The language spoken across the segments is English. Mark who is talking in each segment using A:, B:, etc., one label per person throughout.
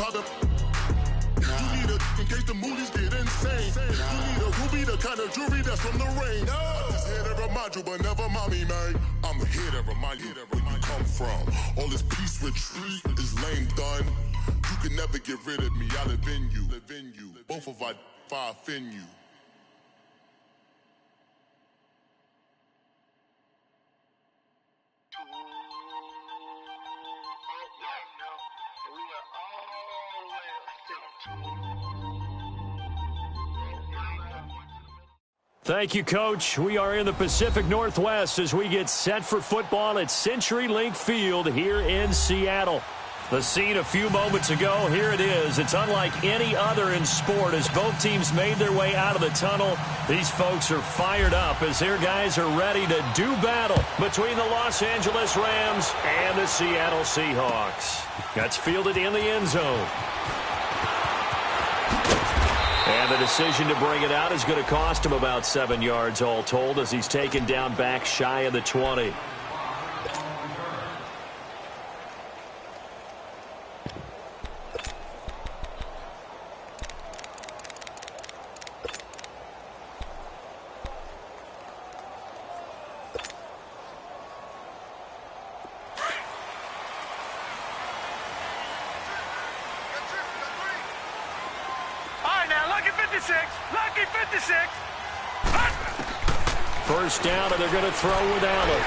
A: pop them. You need a in case the movies get insane. You need a ruby, the kind of jewelry that's from the rain. I'm just here to remind you, but never mommy, man. I'm here to remind you where you come from. All this peace retreat is lame done. You can never get rid of me. I live in you. Both of our fire offend you.
B: Thank you, Coach. We are in the Pacific Northwest as we get set for football at CenturyLink Field here in Seattle. The scene a few moments ago, here it is. It's unlike any other in sport as both teams made their way out of the tunnel. These folks are fired up as their guys are ready to do battle between the Los Angeles Rams and the Seattle Seahawks. That's fielded in the end zone. And the decision to bring it out is going to cost him about 7 yards all told as he's taken down back shy of the 20.
C: Lucky 56.
B: First down, and they're going to throw with Allen.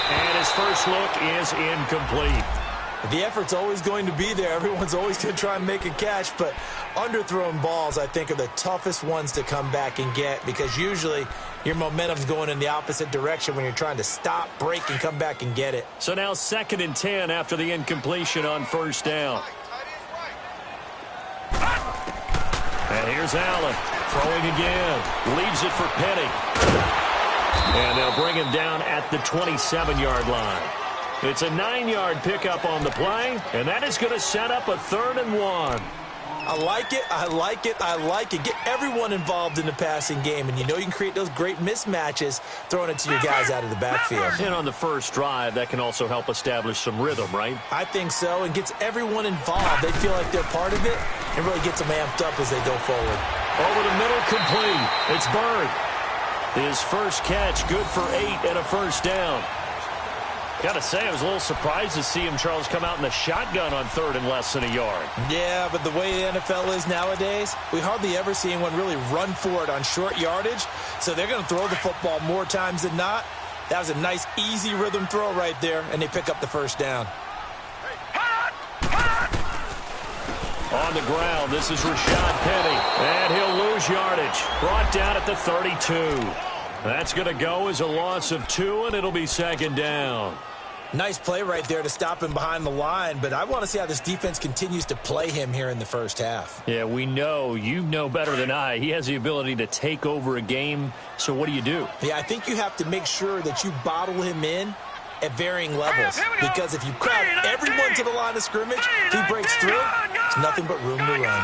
B: And his first look is incomplete.
D: The effort's always going to be there. Everyone's always going to try and make a catch, but underthrown balls, I think, are the toughest ones to come back and get because usually your momentum's going in the opposite direction when you're trying to stop, break, and come back and get it.
B: So now 2nd and 10 after the incompletion on first down. And here's Allen throwing again. Leaves it for Penny. And they'll bring him down at the 27-yard line. It's a 9-yard pickup on the play, and that is going to set up a 3rd and 1.
D: I like it, I like it, I like it. Get everyone involved in the passing game, and you know you can create those great mismatches throwing it to your guys out of the backfield.
B: And on the first drive, that can also help establish some rhythm, right?
D: I think so, and gets everyone involved. They feel like they're part of it, and really gets them amped up as they go forward.
B: Over the middle, complete. It's Bird. His first catch, good for 8 and a first down. Got to say, I was a little surprised to see him, Charles, come out in the shotgun on 3rd and less than a yard.
D: Yeah, but the way the NFL is nowadays, we hardly ever see anyone really run for it on short yardage. So they're going to throw the football more times than not. That was a nice, easy rhythm throw right there, and they pick up the first down.
B: On the ground, this is Rashad Penny, and he'll lose yardage. Brought down at the 32. That's going to go as a loss of 2, and it'll be 2nd down.
D: Nice play right there to stop him behind the line, but I want to see how this defense continues to play him here in the first half.
B: Yeah, we know. You know better than I. He has the ability to take over a game, so what do?
D: Yeah, I think you have to make sure that you bottle him in at varying levels, because if you crowd everyone to the line of scrimmage, if he breaks through, it's nothing but room to run.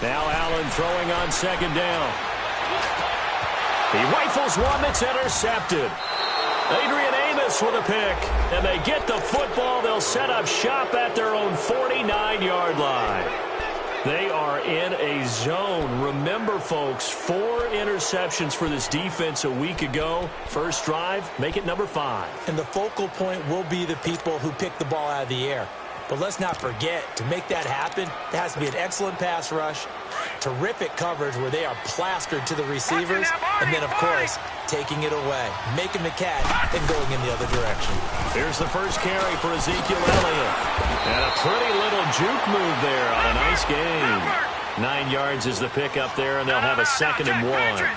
B: Now Allen throwing on 2nd down. He rifles one that's intercepted. Adrian Amos with a pick, and they get the football. They'll set up shop at their own 49-yard line. They are in a zone. Remember, folks, 4 interceptions for this defense a week ago. First drive, make it number 5.
D: And the focal point will be the people who pick the ball out of the air. But let's not forget, to make that happen, there has to be an excellent pass rush, terrific coverage where they are plastered to the receivers, and then, of course, taking it away, making the catch, and going in the other direction.
B: Here's the first carry for Ezekiel Elliott. And a pretty little juke move there on a nice game. 9 yards is the pickup there, and they'll have a 2nd and 1.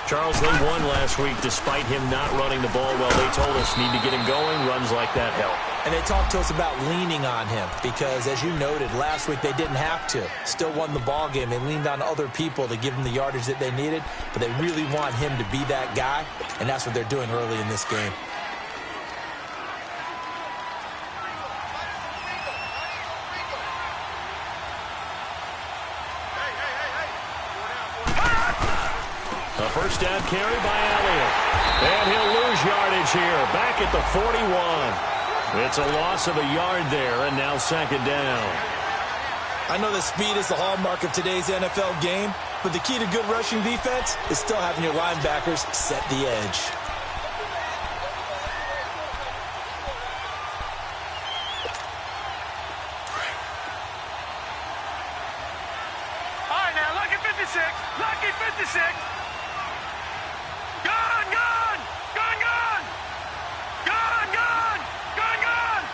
B: Charles, they won last week despite him not running the ball well. They told us need to get him going. Runs like that help.
D: And they talked to us about leaning on him because, as you noted, last week they didn't have to. Still won the ball game. They leaned on other people to give them the yardage that they needed, but they really want him to be that guy, and that's what they're doing early in this game.
B: A first down carry by Elliott. And he'll lose yardage here. Back at the 41. It's a loss of a yard there, and now second down.
D: I know that speed is the hallmark of today's NFL game, but the key to good rushing defense is still having your linebackers set the edge.
C: All right, now, lucky 56. Lucky 56. Gone, gone. Gone, gone. Gone, gone. Gone, gone.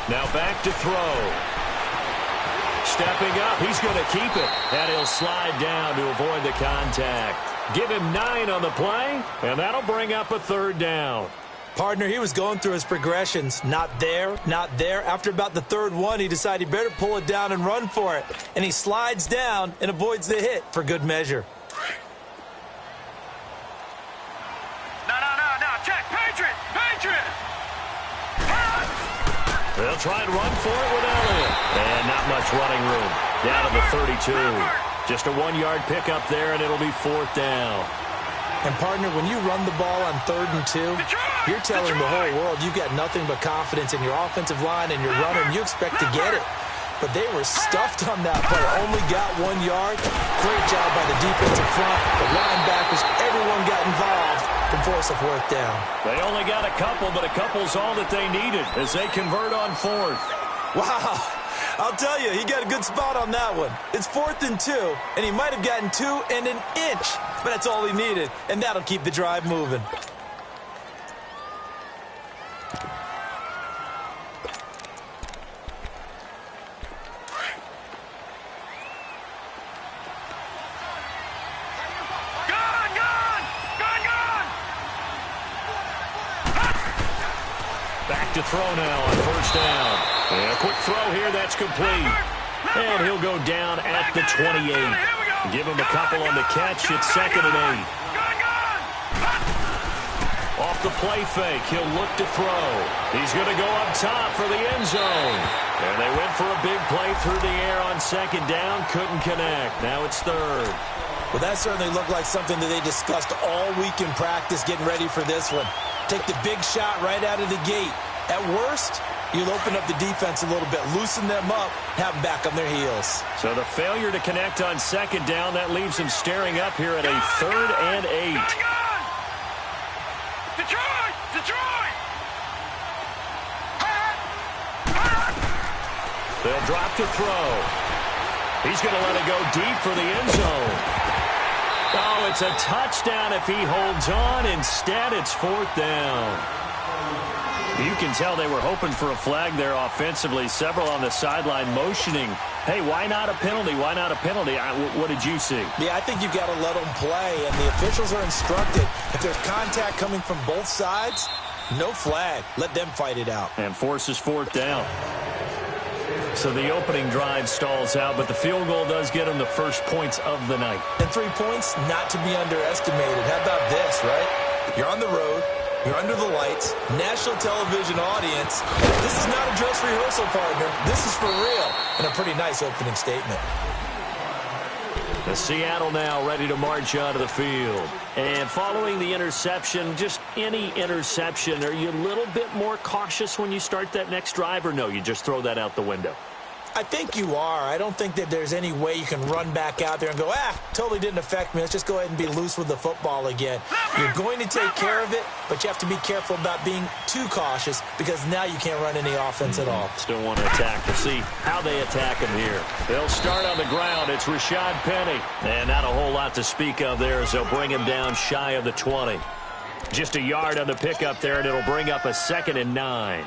B: Now back to throw. Stepping up, he's going to keep it. And he'll slide down to avoid the contact. Give him 9 on the play, and that'll bring up a third down.
D: Partner, he was going through his progressions. Not there, not there. After about the third one, he decided he better pull it down and run for it. And he slides down and avoids the hit for good measure.
C: No. Check. Patriot. Patriot.
B: They'll try and run for it with Elliott. And not much running room. Down to the 32. Just a 1-yard pickup there, and it'll be fourth down.
D: And, partner, when you run the ball on 3rd and 2, you're telling the whole world you've got nothing but confidence in your offensive line and your runner, and you expect to get it. But they were stuffed on that play. Only got 1 yard. Great job by the defensive front. The linebackers, everyone got involved to force a 4th down.
B: They only got a couple, but a couple's all that they needed as they convert on 4th.
D: Wow. I'll tell you, he got a good spot on that one. It's 4th and 2, and he might have gotten 2 and an inch, but that's all he needed, and that'll keep the drive moving.
B: Back to throw now on 1st down. And a quick throw here, that's complete. And he'll go down at the 28. Give him a couple on the catch. It's 2nd and 8. Off the play fake, he'll look to throw. He's going to go up top for the end zone. And they went for a big play through the air on 2nd down. Couldn't connect. Now it's 3rd.
D: Well, that certainly looked like something that they discussed all week in practice getting ready for this one. Take the big shot right out of the gate. At worst, you'll open up the defense a little bit, loosen them up, have them back on their heels.
B: So the failure to connect on 2nd down, that leaves them staring up here at a 3rd and 8.
C: Detroit! Detroit!
B: They'll drop to throw. He's going to let it go deep for the end zone. Oh, it's a touchdown if he holds on. Instead, it's 4th down. You can tell they were hoping for a flag there offensively. Several on the sideline motioning. Hey, why not a penalty? Why not a penalty? What did you see?
D: Yeah, I think you've got to let them play, and the officials are instructed. If there's contact coming from both sides, no flag. Let them fight it out.
B: And forces 4th down. So the opening drive stalls out, but the field goal does get them the first points of the night.
D: And 3 points, not to be underestimated. How about this, right? You're on the road. You're under the lights. National television audience. This is not a dress rehearsal, partner. This is for real. And a pretty nice opening statement.
B: The Seattle now ready to march onto the field. And following the interception, just any interception, are you a little bit more cautious when you start that next drive, or no, you just throw that out the window?
D: I think you are. I don't think that there's any way you can run back out there and go, totally didn't affect me. Let's just go ahead and be loose with the football again. You're going to take care of it, but you have to be careful about being too cautious because now you can't run any offense at all.
B: Still want to attack. We'll see how they attack him here. They'll start on the ground. It's Rashad Penny. And not a whole lot to speak of there as they'll bring him down shy of the 20. Just a yard on the pickup there, and it'll bring up a 2nd and 9.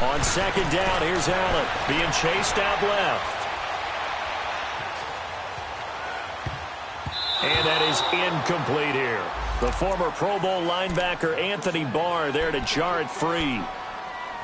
B: On 2nd down, here's Allen being chased out left. And that is incomplete here. The former Pro Bowl linebacker Anthony Barr there to jar it free.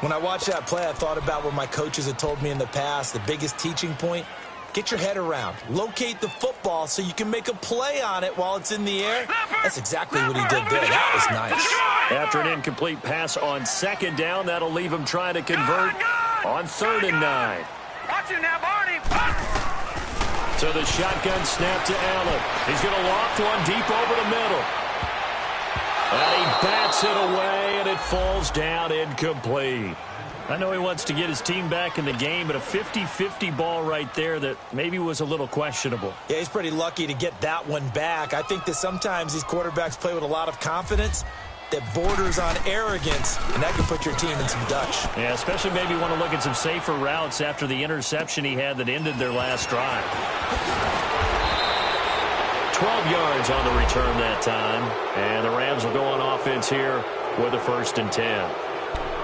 D: When I watched that play, I thought about what my coaches had told me in the past. The biggest teaching point, get your head around. Locate the football so you can make a play on it while it's in the air. That's exactly what he did there. That was nice.
B: After an incomplete pass on 2nd down, that'll leave him trying to convert on 3rd and 9.
C: Watch him now, Barney.
B: To the shotgun snap to Allen. He's going to loft one deep over the middle. And he bats it away, and it falls down incomplete. I know he wants to get his team back in the game, but a 50-50 ball right there that maybe was a little questionable.
D: Yeah, he's pretty lucky to get that one back. I think that sometimes these quarterbacks play with a lot of confidence that borders on arrogance, and that can put your team in some Dutch.
B: Yeah, especially maybe want to look at some safer routes after the interception he had that ended their last drive. 12 yards on the return that time, and the Rams will go on offense here with a 1st and 10.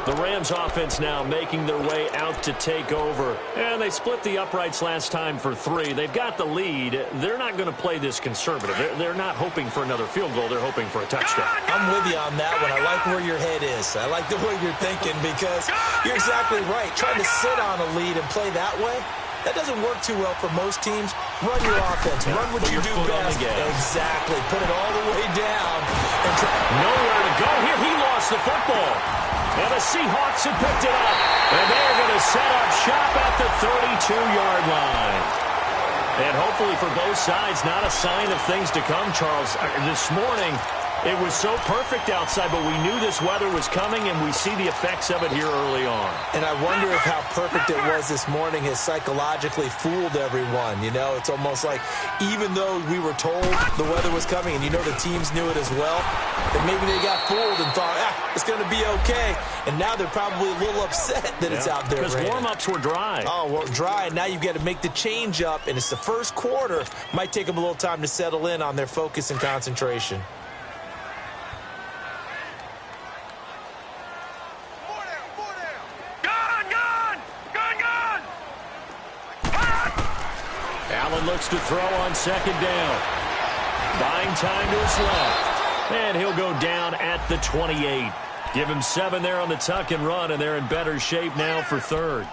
B: The Rams offense now making their way out to take over. And they split the uprights last time for 3. They've got the lead. They're not going to play this conservative. They're not hoping for another field goal. They're hoping for a touchdown.
D: I'm with you on that one. I like where your head is. I like the way you're thinking because you're exactly right. Trying to sit on a lead and play that way, that doesn't work too well for most teams. Run your offense. Run what you do best. Exactly. Put it all the way down. And
B: nowhere to go here. He lost the football. And the Seahawks have picked it up. And they're going to set up shop at the 32-yard line. And hopefully for both sides, not a sign of things to come, Charles. This morning, it was so perfect outside, but we knew this weather was coming, and we see the effects of it here early on.
D: And I wonder if how perfect it was this morning has psychologically fooled everyone. You know, it's almost like even though we were told the weather was coming, and you know the teams knew it as well, that maybe they got fooled and thought, it's going to be okay. And now they're probably a little upset that it's out there.
B: Because warm-ups were dry.
D: Oh, well, dry, and now you've got to make the change up, and it's the first quarter. Might take them a little time to settle in on their focus and concentration.
B: Allen looks to throw on 2nd down. Buying time to his left. And he'll go down at the 28. Give him 7 there on the tuck and run, and they're in better shape now for 3rd.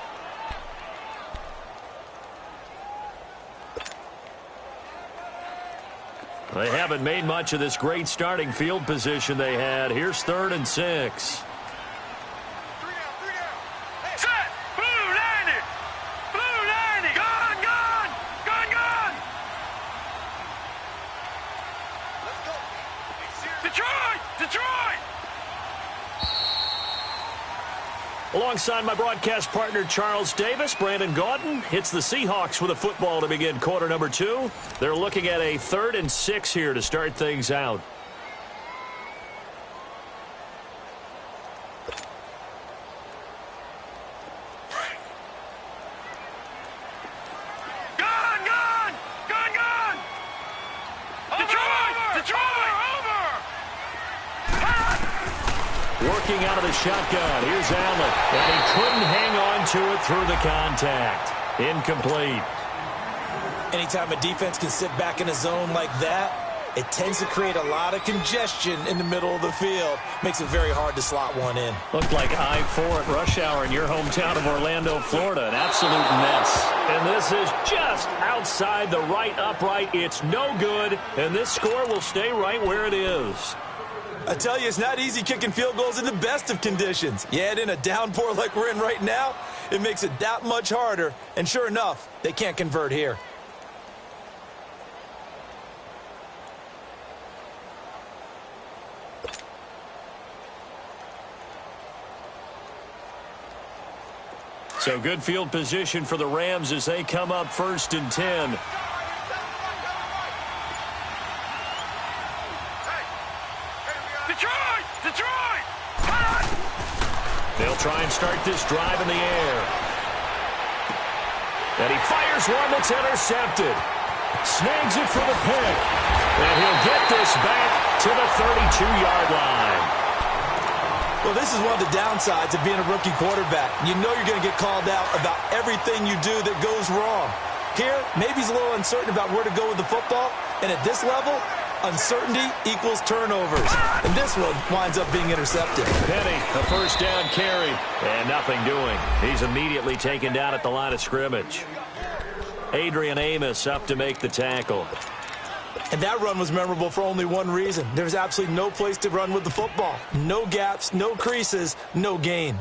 B: They haven't made much of this great starting field position they had. Here's 3rd and 6. Alongside my broadcast partner, Charles Davis, Brandon Gaudin hits the Seahawks with a football to begin quarter number 2. They're looking at a 3rd and 6 here to start things out. Working out of the shotgun. Here's Allen. And he couldn't hang on to it through the contact. Incomplete.
D: Anytime a defense can sit back in a zone like that, it tends to create a lot of congestion in the middle of the field. Makes it very hard to slot one in.
B: Looked like I-4 at rush hour in your hometown of Orlando, Florida. An absolute mess. And this is just outside the right upright. It's no good. And this score will stay right where it is.
D: I tell you, it's not easy kicking field goals in the best of conditions. You add in a downpour like we're in right now, it makes it that much harder. And sure enough, they can't convert here.
B: So good field position for the Rams as they come up 1st and 10. They'll try and start this drive in the air. And he fires one that's intercepted. Snags it for the pick. And he'll get this back to the 32-yard line.
D: Well, this is one of the downsides of being a rookie quarterback. You know you're going to get called out about everything you do that goes wrong. Here, maybe he's a little uncertain about where to go with the football. And at this level, uncertainty equals turnovers. And this one winds up being intercepted.
B: Penny, a 1st down carry, and nothing doing. He's immediately taken down at the line of scrimmage. Adrian Amos up to make the tackle.
D: And that run was memorable for only one reason. There's absolutely no place to run with the football. No gaps, no creases, no gain.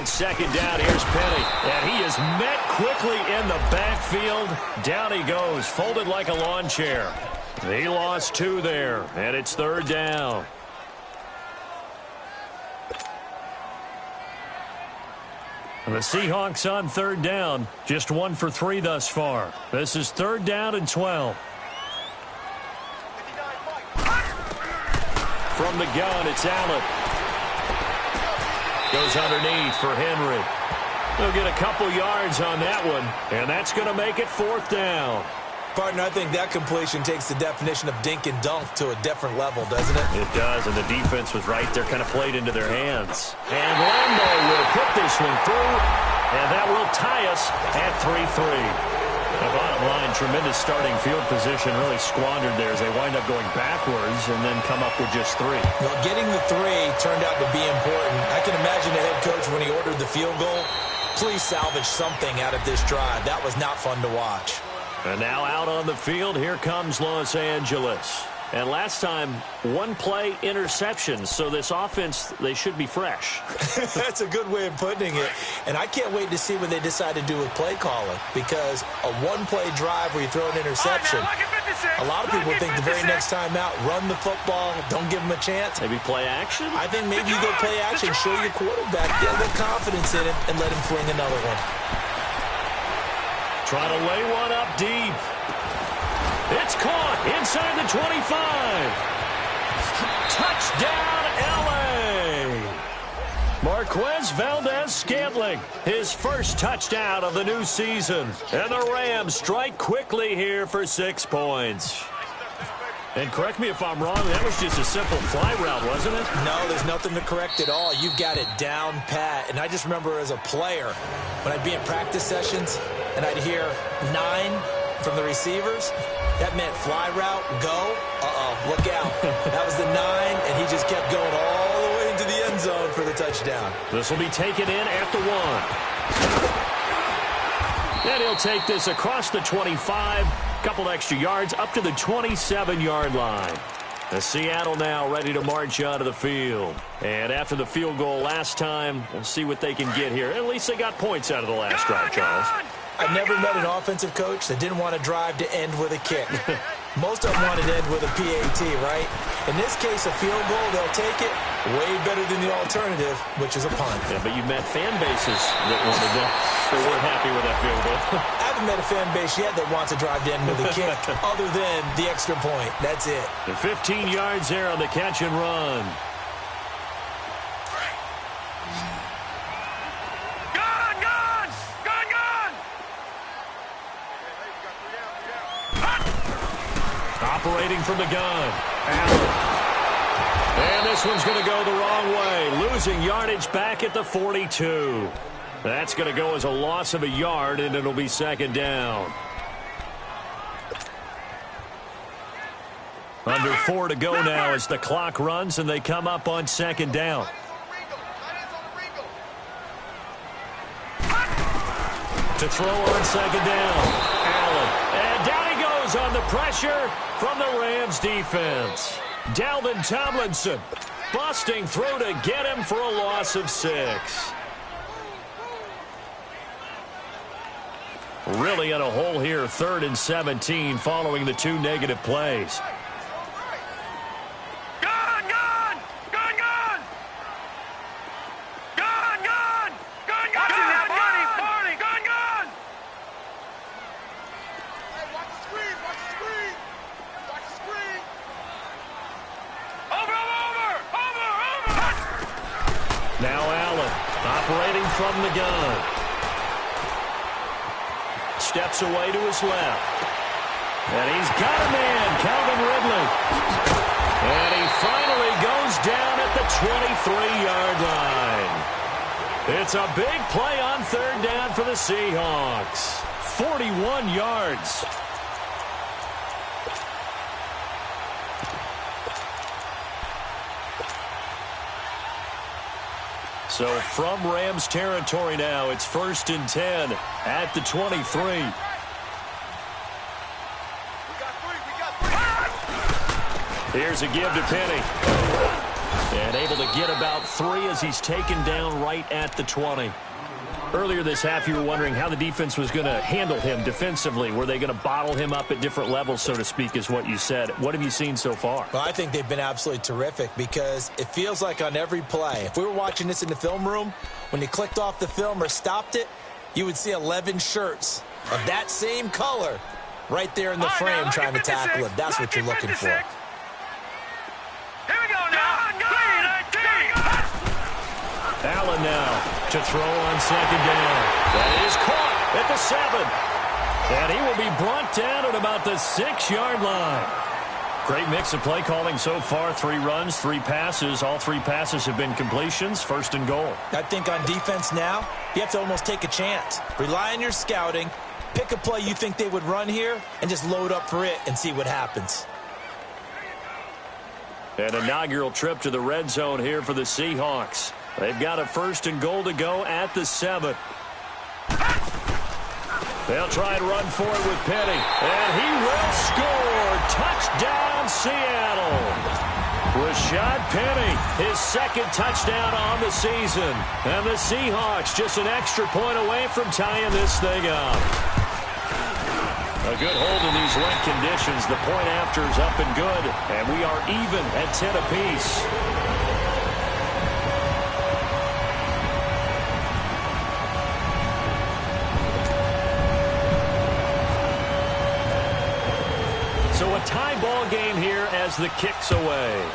B: on second down. Here's Penny. And he is met quickly in the backfield. Down he goes, folded like a lawn chair. He lost 2 there, and it's third down. And the Seahawks on third down, just 1 for 3 thus far. This is third down and 12. From the gun, it's Allen. Goes underneath for Henry. He'll get a couple yards on that one, and that's going to make it fourth down.
D: Partner, I think that completion takes the definition of dink and dunk to a different level, doesn't it?
B: It does, and the defense was right there, kind of played into their hands. And Lambo will put this one through, and that will tie us at 3-3. The bottom line, tremendous starting field position, really squandered there as they wind up going backwards and then come up with just 3.
D: Well, getting the 3 turned out to be important. I can imagine the head coach when he ordered the field goal, please salvage something out of this drive. That was not fun to watch.
B: And now out on the field, here comes Los Angeles. And last time, 1-play interception, so this offense, they should be fresh.
D: That's a good way of putting it. And I can't wait to see what they decide to do with play calling, because a 1-play drive where you throw an interception, a lot of people think the very next time out, run the football, don't give them a chance.
B: Maybe play action?
D: I think maybe you go play action, show your quarterback, get a little confidence in him, and let him fling another one.
B: Trying to lay one up deep. It's caught inside the 25. Touchdown, L.A. Marquez Valdez-Scantling, his first touchdown of the new season. And the Rams strike quickly here for 6 points. And correct me if I'm wrong, that was just a simple fly route, wasn't it?
D: No, there's nothing to correct at all. You've got it down pat. And I just remember as a player, when I'd be in practice sessions and I'd hear 9 from the receivers, that meant fly route, go, look out. That was the 9, and he just kept going all the way into the end zone for the touchdown.
B: This will be taken in at the 1. And he'll take this across the 25, couple extra yards up to the 27-yard line. The Seattle now ready to march out of the field. And after the field goal last time, we'll see what they can get here. At least they got points out of the last drive, Charles.
D: I've never met an offensive coach that didn't want to drive to end with a kick. Most of them wanted to end with a PAT, right? In this case, a field goal, they'll take it way better than the alternative, which is a punt.
B: Yeah, but you've met fan bases that wanted that, so we're happy with that field goal.
D: I haven't met a fan base yet that wants to drive to end with a kick, other than the extra point. That's it.
B: The 15 yards there on the catch and run. Operating from the gun, Allen. And this one's going to go the wrong way, losing yardage back at the 42. That's going to go as a loss of a yard, and it'll be second down. Under 4 to go now as the clock runs, and they come up on second down. To throw on second down, Allen. And down he goes on the pressure from the Rams defense. Dalvin Tomlinson busting through to get him for a loss of 6. Really in a hole here, 3rd and 17 following the 2 negative plays. Now Allen operating from the gun. Steps away to his left. And he's got a man, Calvin Ridley. And he finally goes down at the 23-yard line. It's a big play on 3rd down for the Seahawks. 41 yards. So from Rams territory now, it's 1st and 10 at the 23. Here's a give to Penny. And able to get about 3 as he's taken down right at the 20. Earlier this half, you were wondering how the defense was going to handle him defensively. Were they going to bottle him up at different levels, so to speak, is what you said. What have you seen so far?
D: Well, I think they've been absolutely terrific because it feels like on every play, if we were watching this in the film room, when you clicked off the film or stopped it, you would see 11 shirts of that same color right there in the frame trying to tackle it. That's what you're looking for.
C: Here we go now.
B: Allen now to throw on second down. That is caught at the 7. And he will be brought down at about the 6-yard line. Great mix of play calling so far. 3 runs, 3 passes. All 3 passes have been completions. 1st and goal.
D: I think on defense now, you have to almost take a chance. Rely on your scouting. Pick a play you think they would run here and just load up for it and see what happens.
B: An inaugural trip to the red zone here for the Seahawks. They've got a 1st and goal to go at the 7. They'll try and run for it with Penny. And he will score. Touchdown, Seattle. Rashad Penny, his 2nd touchdown on the season. And the Seahawks just an extra point away from tying this thing up. A good hold in these wet conditions. The point after is up and good. And we are even at 10 apiece. So a tie ball game here as the kick's away.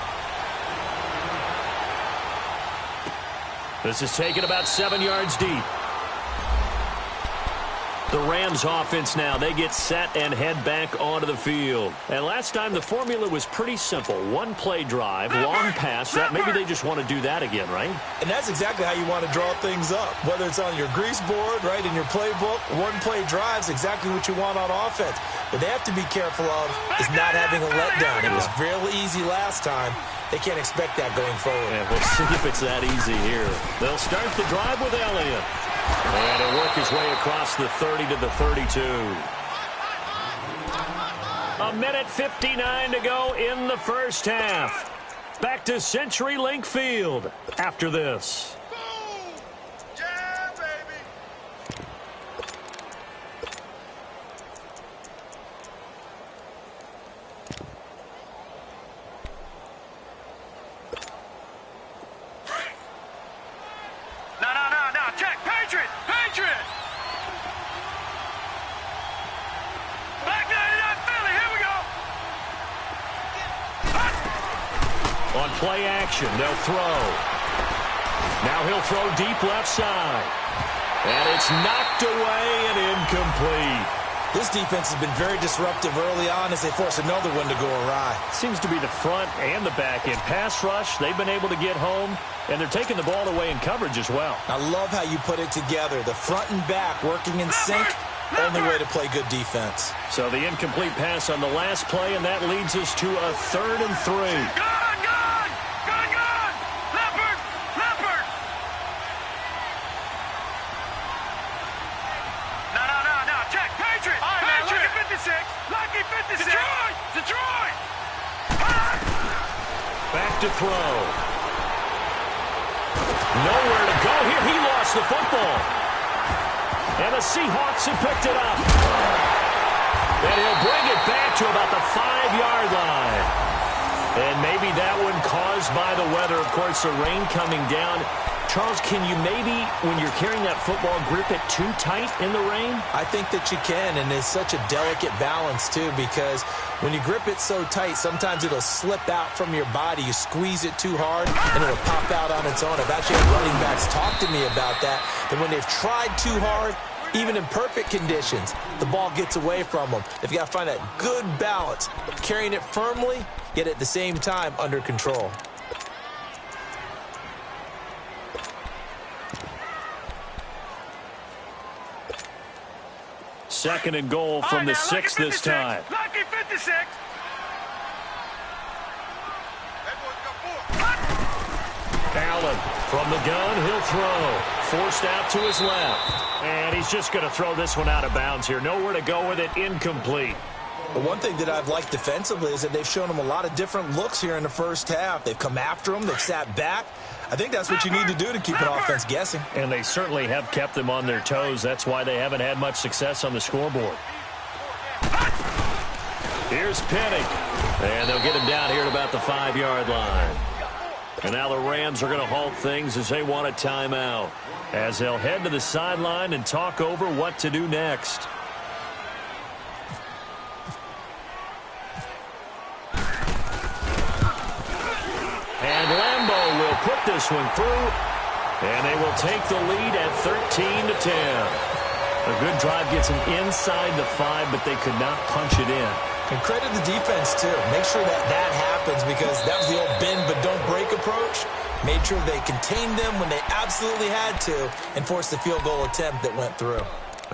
B: This is taken about 7 yards deep. The Rams offense now, they get set and head back onto the field. And last time the formula was pretty simple. 1-play drive, long pass. That maybe they just want to do that again, right?
D: And that's exactly how you want to draw things up. Whether it's on your grease board, right, in your playbook, 1-play drive is exactly what you want on offense. What they have to be careful of is not having a letdown. It was real easy last time. They can't expect that going forward.
B: Yeah, we'll see if it's that easy here. They'll start the drive with Elliott. And he'll work his way across the 30 to the 32. 1:59 to go in the first half. Back to CenturyLink Field after this. On play action, they'll throw. Now he'll throw deep left side. And it's knocked away and incomplete.
D: This defense has been very disruptive early on as they force another one to go awry.
B: Seems to be the front and the back end. Pass rush, they've been able to get home, and they're taking the ball away in coverage as well.
D: I love how you put it together. The front and back working in sync, only way to play good defense.
B: So the incomplete pass on the last play, and that leads us to a 3rd and 3. Back to throw. Nowhere to go here. He lost the football. And the Seahawks have picked it up. And he'll bring it back to about the 5-yard line. And maybe that one caused by the weather. Of course, the rain coming down. Charles, can you maybe, when you're carrying that football, grip it too tight in the rain?
D: I think that you can, and it's such a delicate balance, too, because when you grip it so tight, sometimes it'll slip out from your body. You squeeze it too hard, and it'll pop out on its own. I've actually had running backs talk to me about that, that when they've tried too hard, even in perfect conditions, the ball gets away from them. They've got to find that good balance, carrying it firmly, yet at the same time under control.
B: Second and goal from the 6 this time.
C: Lucky 56.
B: Allen from the gun, he'll throw. Forced out to his left. And he's just going to throw this one out of bounds here. Nowhere to go with it, incomplete.
D: But one thing that I've liked defensively is that they've shown them a lot of different looks here in the first half. They've come after them. They've sat back. I think that's what you need to do to keep an offense guessing.
B: And they certainly have kept them on their toes. That's why they haven't had much success on the scoreboard. Here's Penny. And they'll get him down here at about the 5-yard line. And now the Rams are going to halt things as they want a timeout, as they'll head to the sideline and talk over what to do next. And Lambeau will put this one through, and they will take the lead at 13-10. A good drive gets them inside the 5, but they could not punch it in.
D: And credit the defense, too. Make sure that that happens, because that was the old bend but don't break approach. Made sure they contained them when they absolutely had to and forced the field goal attempt that went through.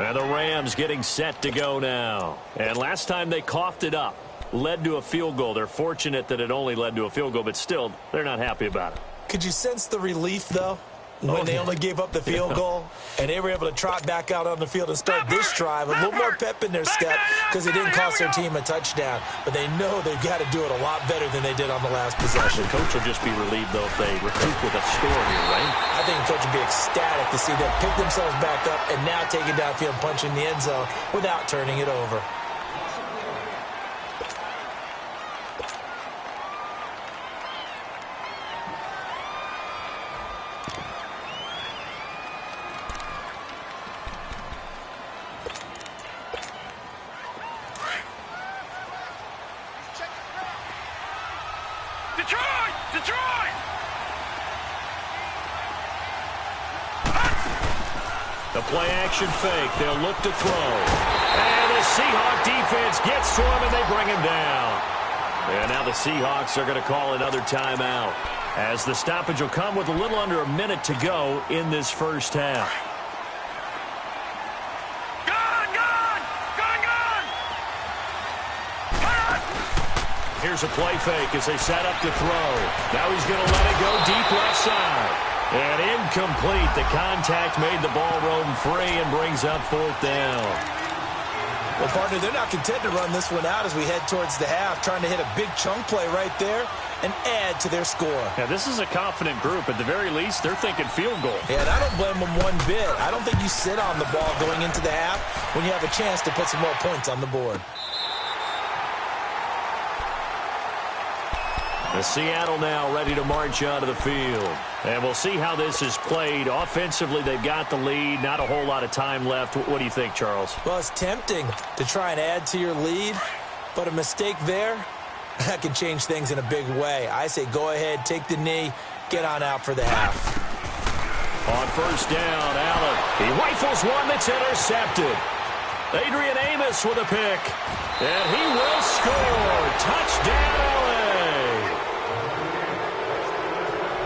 B: And the Rams getting set to go now. And last time they coughed it up, led to a field goal. They're fortunate that it only led to a field goal, but still, they're not happy about it.
D: Could you sense the relief, though, when they only gave up the field goal and they were able to trot back out on the field and start this drive? A little more pep in their step because it didn't cost their team a touchdown, but they know they've got to do it a lot better than they did on the last possession.
B: The coach will just be relieved, though, if they recoup with a score here, right?
D: I think the coach would be ecstatic to see them pick themselves back up and now take it downfield, punching the end zone without turning it over.
C: Detroit!
B: The play action fake. They'll look to throw. And the Seahawk defense gets to him, and they bring him down. And now the Seahawks are going to call another timeout, as the stoppage will come with a little under a minute to go in this first half. Here's a play fake as they set up to throw. Now he's going to let it go deep left side. And incomplete. The contact made the ball roam free and brings up 4th down.
D: Well, partner, they're not content to run this one out as we head towards the half, trying to hit a big chunk play right there and add to their score.
B: Yeah, this is a confident group. At the very least, they're thinking field goal.
D: Yeah, and I don't blame them one bit. I don't think you sit on the ball going into the half when you have a chance to put some more points on the board.
B: The Seattle now ready to march onto the field. And we'll see how this is played. Offensively, they've got the lead. Not a whole lot of time left. What do you think, Charles?
D: Well, it's tempting to try and add to your lead, but a mistake there, that can change things in a big way. I say go ahead, take the knee, get on out for the half.
B: On first down, Allen. He rifles one that's intercepted. Adrian Amos with a pick. And he will score. Touchdown, LA.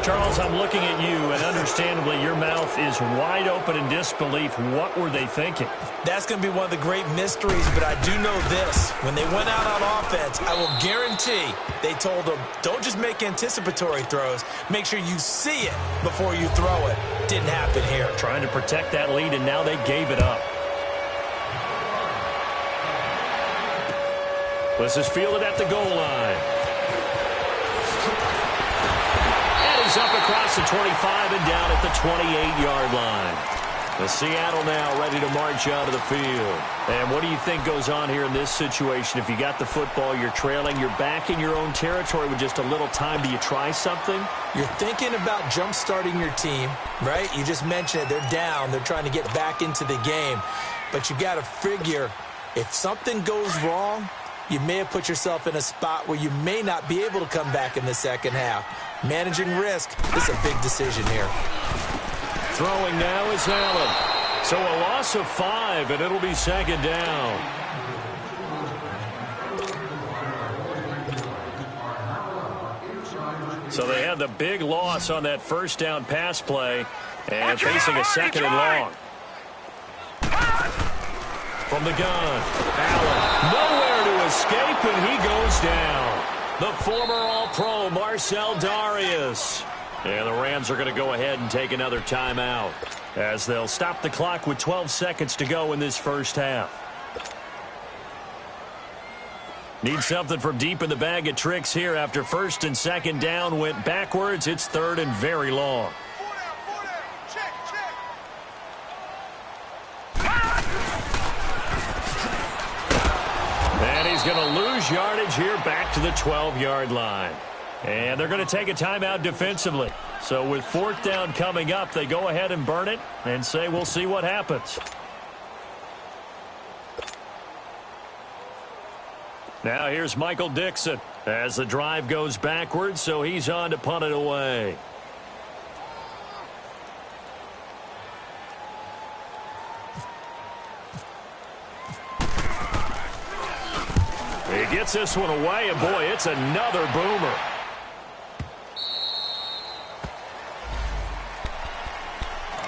B: Charles, I'm looking at you, and understandably your mouth is wide open in disbelief. What were they thinking?
D: That's going to be one of the great mysteries, but I do know this. When they went out on offense, I will guarantee they told them, don't just make anticipatory throws. Make sure you see it before you throw it. Didn't happen here.
B: Trying to protect that lead, and now they gave it up. This is fielded at the goal line. He's up across the 25 and down at the 28-yard line. The Seattle now ready to march out of the field. And what do you think goes on here in this situation? If you got the football, you're trailing, you're back in your own territory with just a little time. Do you try something?
D: You're thinking about jump-starting your team, right? You just mentioned it. They're down. They're trying to get back into the game. But you got to figure, if something goes wrong, you may have put yourself in a spot where you may not be able to come back in the second half. Managing risk is a big decision here.
B: Throwing now is Allen. So a loss of 5, and it'll be second down. So they had the big loss on that first down pass play, and facing a second and long. From the gun, Allen nowhere to escape, and he goes down. The former All-Pro Marcel Darius. And the Rams are going to go ahead and take another timeout, as they'll stop the clock with 12 seconds to go in this first half. Need something from deep in the bag of tricks here after first and second down went backwards. It's third and very long. And he's going to lose yardage here back to the 12-yard line. And they're going to take a timeout defensively. So with fourth down coming up, they go ahead and burn it and say we'll see what happens. Now here's Michael Dixon as the drive goes backwards, so he's on to punt it away. He gets this one away, and boy, it's another boomer.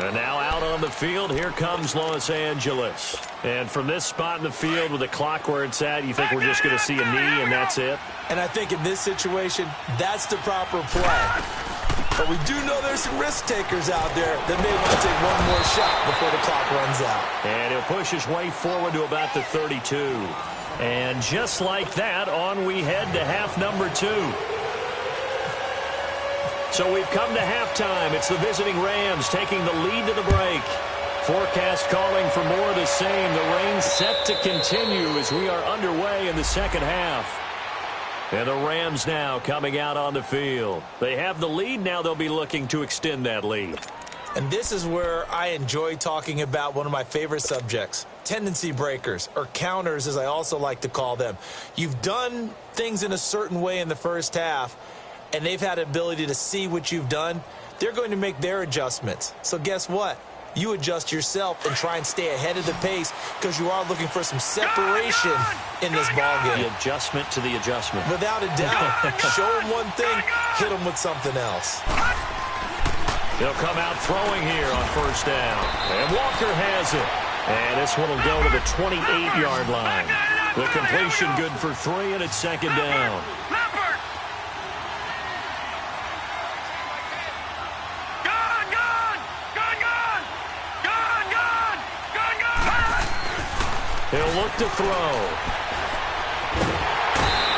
B: And now out on the field, here comes Los Angeles. And from this spot in the field with the clock where it's at, you think we're just going to see a knee and that's it?
D: And I think in this situation, that's the proper play. But we do know there's some risk takers out there that may want to take one more shot before the clock runs out.
B: And he'll push his way forward to about the 32. And just like that, on we head to half number 2. So we've come to halftime. It's the visiting Rams taking the lead to the break. Forecast calling for more of the same. The rain set to continue as we are underway in the second half. And the Rams now coming out on the field. They have the lead. Now they'll be looking to extend that lead.
D: And this is where I enjoy talking about one of my favorite subjects, tendency breakers, or counters as I also like to call them. You've done things in a certain way in the first half, and they've had the ability to see what you've done. They're going to make their adjustments. So guess what? You adjust yourself and try and stay ahead of the pace because you are looking for some separation in this ballgame.
B: The adjustment to the adjustment.
D: Without a doubt. Show them one thing, hit them with something else.
B: He'll come out throwing here on first down. And Walker has it. And this one will go to the 28-yard line. The completion good for 3, and it's second down. He'll look to throw.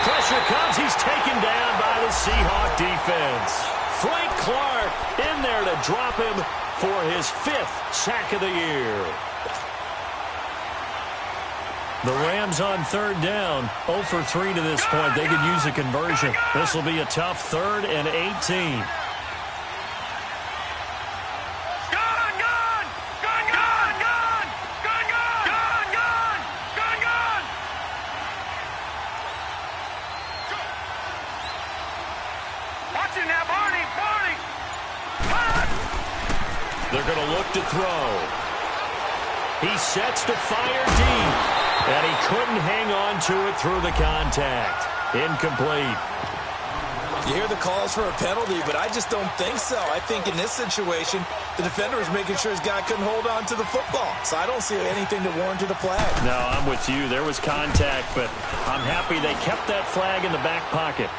B: Pressure comes. He's taken down by the Seahawk defense. Frank Clark in there to drop him for his 5th sack of the year. The Rams on third down, 0 for 3 to this point. They could use a conversion. This will be a tough 3rd and 18. They're going to look to throw. He sets to fire deep. And he couldn't hang on to it through the contact. Incomplete.
D: You hear the calls for a penalty, but I just don't think so. I think in this situation, the defender was making sure his guy couldn't hold on to the football. So I don't see anything that warranted a flag.
B: No, I'm with you. There was contact, but I'm happy they kept that flag in the back pocket.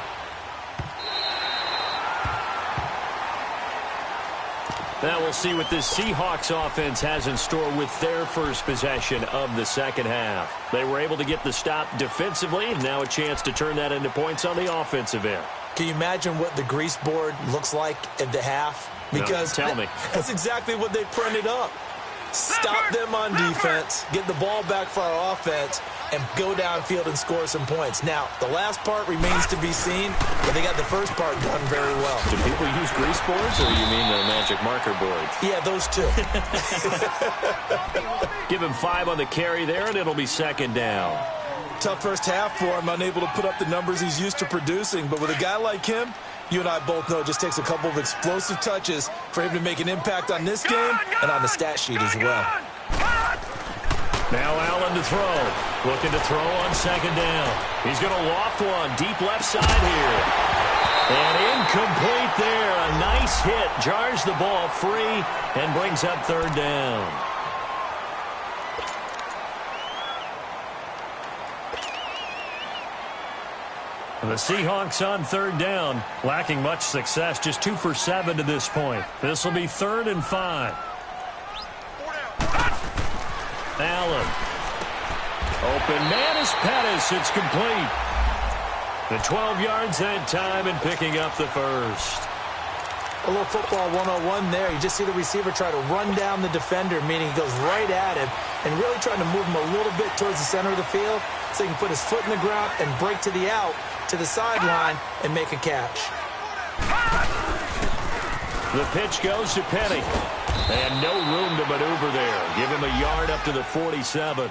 B: Now we'll see what this Seahawks offense has in store with their first possession of the second half. They were able to get the stop defensively. Now a chance to turn that into points on the offensive end.
D: Can you imagine what the grease board looks like at the half? Because
B: no, tell me.
D: That's exactly what they printed up. Stop them on defense, get the ball back for our offense, and go downfield and score some points. Now, the last part remains to be seen, but they got the first part done very well.
B: Do people use grease boards, or you mean the magic marker boards?
D: Yeah, those two.
B: Give him 5 on the carry there, and it'll be second down.
D: Tough first half for him, unable to put up the numbers he's used to producing. But with a guy like him, you and I both know it just takes a couple of explosive touches for him to make an impact on this game and on the stat sheet as well.
B: Now Allen to throw. Looking to throw on second down. He's going to loft one deep left side here. And incomplete there. A nice hit. Jars the ball free and brings up third down. The Seahawks on third down, lacking much success, just 2 for 7 to this point. This will be 3rd and 5. Allen. Open man is Pettis. It's complete. The 12 yards that time and picking up the first.
D: A little football 101 there. You just see the receiver try to run down the defender, meaning he goes right at him and really trying to move him a little bit towards the center of the field so he can put his foot in the ground and break to the out, to the sideline, and make a catch.
B: The pitch goes to Penny. And no room to maneuver there. Give him a yard up to the 47.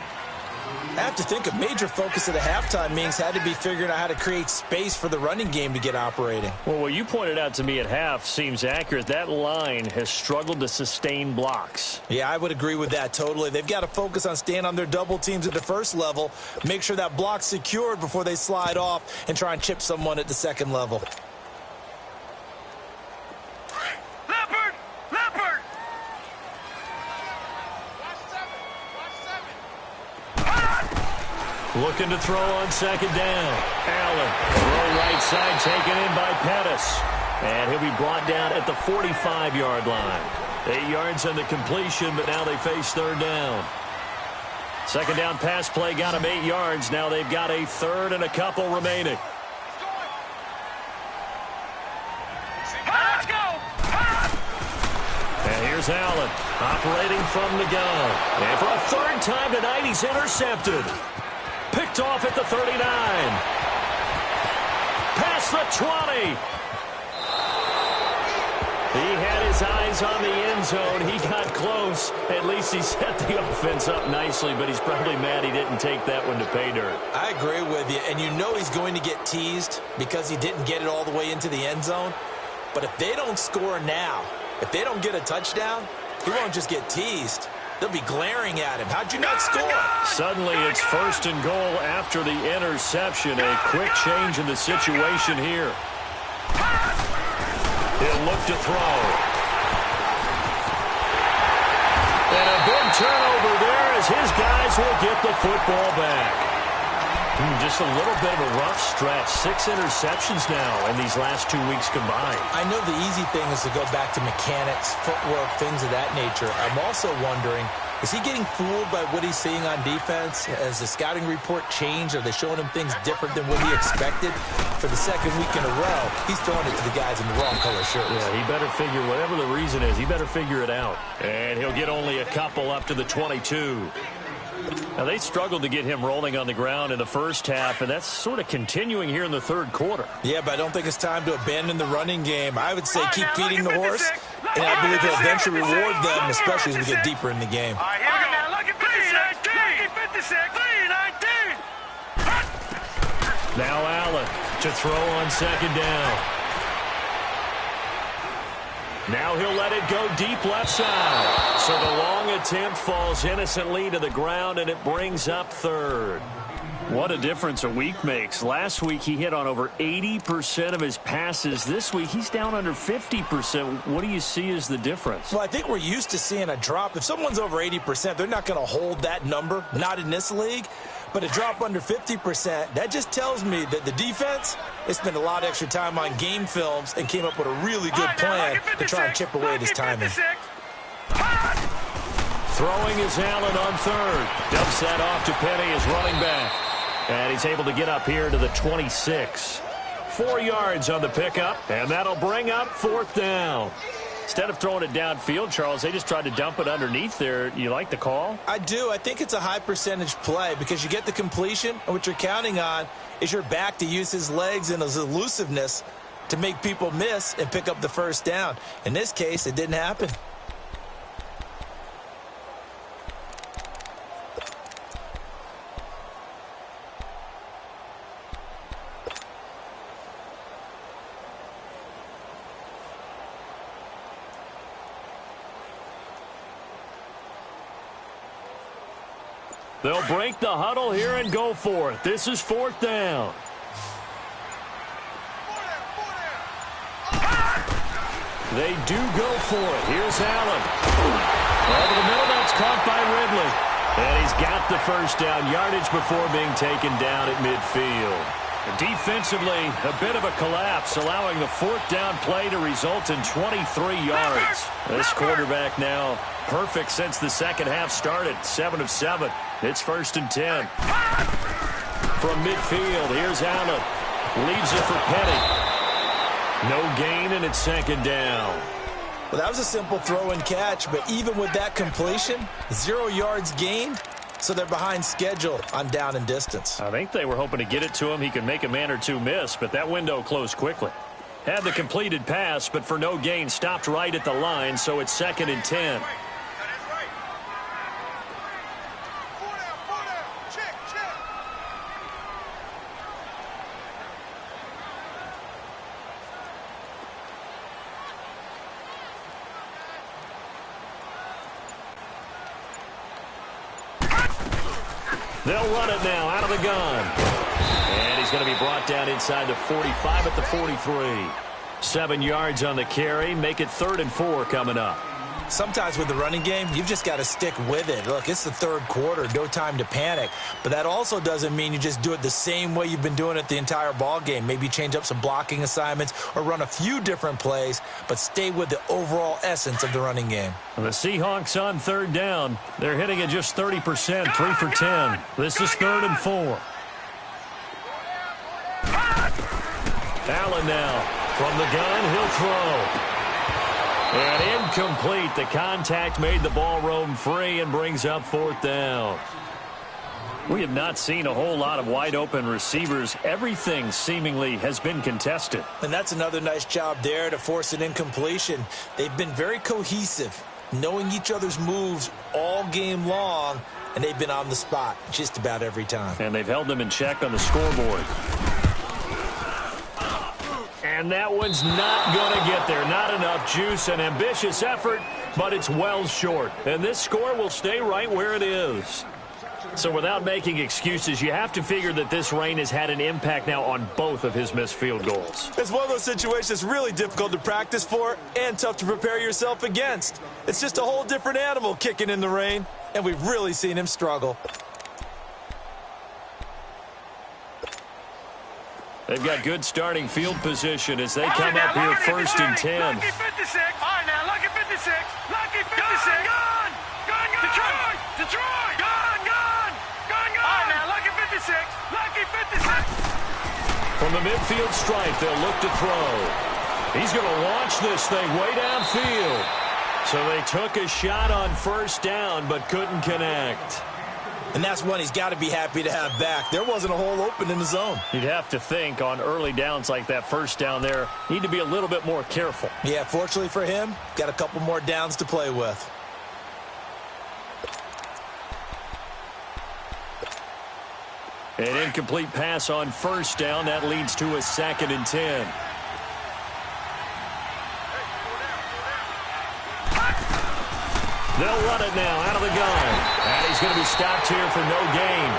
D: I have to think a major focus of the halftime meetings had to be figuring out how to create space for the running game to get operating.
B: Well, what you pointed out to me at half seems accurate. That line has struggled to sustain blocks.
D: Yeah, I would agree with that totally. They've got to focus on staying on their double teams at the first level, make sure that block's secured before they slide off and try and chip someone at the second level.
B: Looking to throw on second down. Allen, throw right side, taken in by Pettis. And he'll be brought down at the 45-yard line. 8 yards on the completion, but now they face third down. Second down pass play got him 8 yards. Now they've got a third and a couple remaining.
C: Let's go!
B: And here's Allen, operating from the gun. And for a third time tonight, he's intercepted. Picked off at the 39. Past the 20. He had his eyes on the end zone. He got close. At least he set the offense up nicely, but he's probably mad he didn't take that one to pay dirt.
D: I agree with you, and you know he's going to get teased because he didn't get it all the way into the end zone. But if they don't score now, if they don't get a touchdown, he won't just get teased. They'll be glaring at him. How'd you not score?
B: Suddenly it's first and goal after the interception. A quick change in the situation here. He'll look to throw. And a big turnover there as his guys will get the football back. Just a little bit of a rough stretch. 6 interceptions now in these last 2 weeks combined.
D: I know the easy thing is to go back to mechanics, footwork, things of that nature. I'm also wondering, is he getting fooled by what he's seeing on defense? Has the scouting report changed? Are they showing him things different than what he expected? For the second week in a row, he's throwing it to the guys in the wrong color shirts.
B: Yeah, he better figure, whatever the reason is, he better figure it out. And he'll get only a couple up to the 22. Now, they struggled to get him rolling on the ground in the first half, and that's sort of continuing here in the third quarter.
D: Yeah, but I don't think it's time to abandon the running game. I would say keep feeding the horse, and I believe he'll eventually reward them, especially as we get deeper in the game.
C: All right, here we go. Now look at 56.
B: Now Allen to throw on second down. Now he'll let it go deep left side. So the long attempt falls innocently to the ground, and it brings up third. What a difference a week makes. Last week he hit on over 80% of his passes. This week he's down under 50%. What do you see as the difference?
D: Well, I think we're used to seeing a drop. If someone's over 80%, they're not going to hold that number, not in this league. But a drop under 50%, that just tells me that the defense, they spent a lot of extra time on game films and came up with a really good plan to try and chip away at his timing.
B: Throwing is Allen on third. Dumps that off to Penny as running back. And he's able to get up here to the 26. 4 yards on the pickup, and that'll bring up fourth down. Instead of throwing it downfield, Charles, they just tried to dump it underneath there. You like the call?
D: I do. I think it's a high percentage play because you get the completion, and what you're counting on is your back to use his legs and his elusiveness to make people miss and pick up the first down. In this case, it didn't happen.
B: They'll break the huddle here and go for it. This is fourth down. They do go for it. Here's Allen. Over the middle, that's caught by Ridley. And he's got the first down yardage before being taken down at midfield. Defensively, a bit of a collapse, allowing the fourth down play to result in 23 yards. This quarterback now perfect since the second half started, 7 of 7. It's first and 10. From midfield, here's Allen. Leaves it for Petty. No gain, and it's second down.
D: Well, that was a simple throw and catch, but even with that completion, 0 yards gained, so they're behind schedule on down and distance.
B: I think they were hoping to get it to him. He could make a man or two miss, but that window closed quickly. Had the completed pass, but for no gain, stopped right at the line, so it's 2nd and 10. They'll run it now out of the gun. And he's going to be brought down inside the 45 at the 43. 7 yards on the carry. Make it 3rd and 4 coming up.
D: Sometimes with the running game, you've just got to stick with it. Look, it's the 3rd quarter, no time to panic. But that also doesn't mean you just do it the same way you've been doing it the entire ball game. Maybe change up some blocking assignments or run a few different plays, but stay with the overall essence of the running game.
B: The Seahawks on 3rd down. They're hitting at just 30%, 3 for 10. This is 3rd and 4. Allen now from the gun, he'll throw. And incomplete. The contact made the ball roam free and brings up 4th down. We have not seen a whole lot of wide-open receivers. Everything seemingly has been contested.
D: And that's another nice job there to force an incompletion. They've been very cohesive, knowing each other's moves all game long, and they've been on the spot just about every time.
B: And they've held them in check on the scoreboard. And that one's not going to get there. Not enough juice. An ambitious effort, but it's well short. And this score will stay right where it is. So without making excuses, you have to figure that this rain has had an impact now on both of his missed field goals.
D: It's one of those situations really difficult to practice for and tough to prepare yourself against. It's just a whole different animal kicking in the rain, and we've really seen him struggle.
B: They've got good starting field position as they come up here 1st and 10.
C: Lucky 56. All right, now, lucky 56. Lucky 56. Gun! Detroit! Detroit! Gun! All right, now, lucky 56. Lucky 56.
B: From the midfield stripe, they'll look to throw. He's going to launch this thing way downfield. So they took a shot on 1st down, but couldn't connect.
D: And that's one he's got to be happy to have back. There wasn't a hole open in the zone.
B: You'd have to think on early downs like that 1st down there, need to be a little bit more careful.
D: Yeah, fortunately for him, got a couple more downs to play with.
B: An incomplete pass on 1st down. That leads to a 2nd and 10. They'll run it now out of the gun. And he's going to be stopped here for no gain.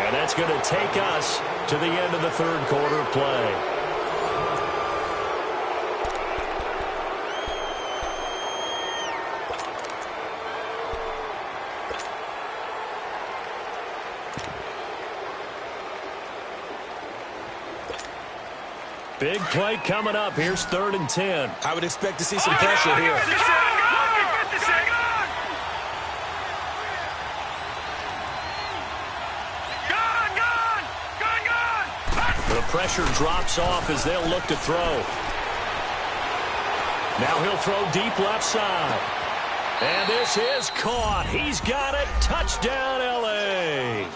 B: And that's going to take us to the end of the 3rd quarter of play. Big play coming up. Here's 3rd and 10.
D: I would expect to see some pressure here.
B: The pressure drops off as they'll look to throw. Now he'll throw deep left side. And this is caught. He's got it. Touchdown, L.A.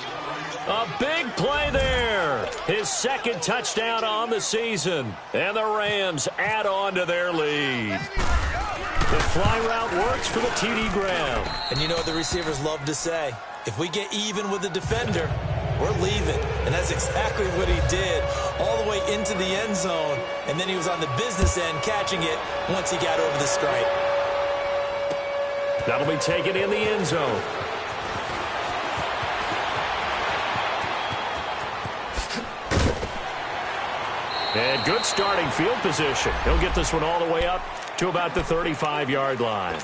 B: A big play there. His 2nd touchdown on the season. And the Rams add on to their lead. The fly route works for the TD grab.
D: And you know what the receivers love to say? If we get even with the defender, we're leaving. And that's exactly what he did, all the way into the end zone. And then he was on the business end catching it once he got over the stripe.
B: That'll be taken in the end zone. And good starting field position. He'll get this one all the way up to about the 35-yard line.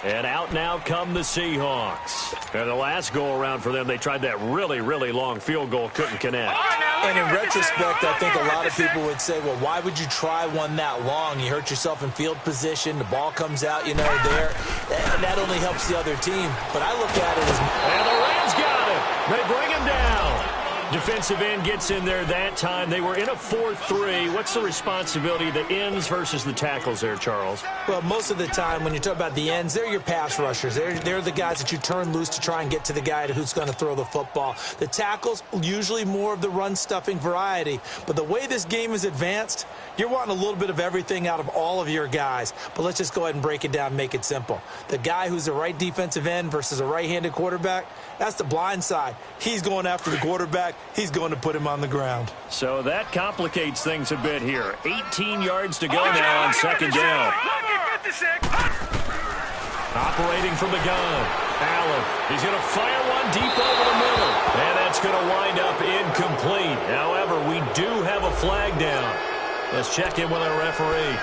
B: And out now come the Seahawks. And the last go-around for them, they tried that really, really long field goal, couldn't connect.
D: And in retrospect, I think a lot of people would say, well, why would you try one that long? You hurt yourself in field position. The ball comes out, there. And that only helps the other team. But I look at it as...
B: And the Rams got him. They bring him down. Defensive end gets in there that time. They were in a 4-3. What's the responsibility of the ends versus the tackles there, Charles?
D: Well, most of the time when you talk about the ends, they're your pass rushers. They're the guys that you turn loose to try and get to the guy who's going to throw the football. The tackles, usually more of the run-stuffing variety. But the way this game is advanced, you're wanting a little bit of everything out of all of your guys. But let's just go ahead and break it down and make it simple. The guy who's a right defensive end versus a right-handed quarterback, that's the blind side. He's going after the quarterback. He's going to put him on the ground.
B: So that complicates things a bit here. 18 yards to go now on second down. Operating from the gun. Allen, he's going to fire one deep over the middle. And that's going to wind up incomplete. However, we do have a flag down. Let's check in with our referee.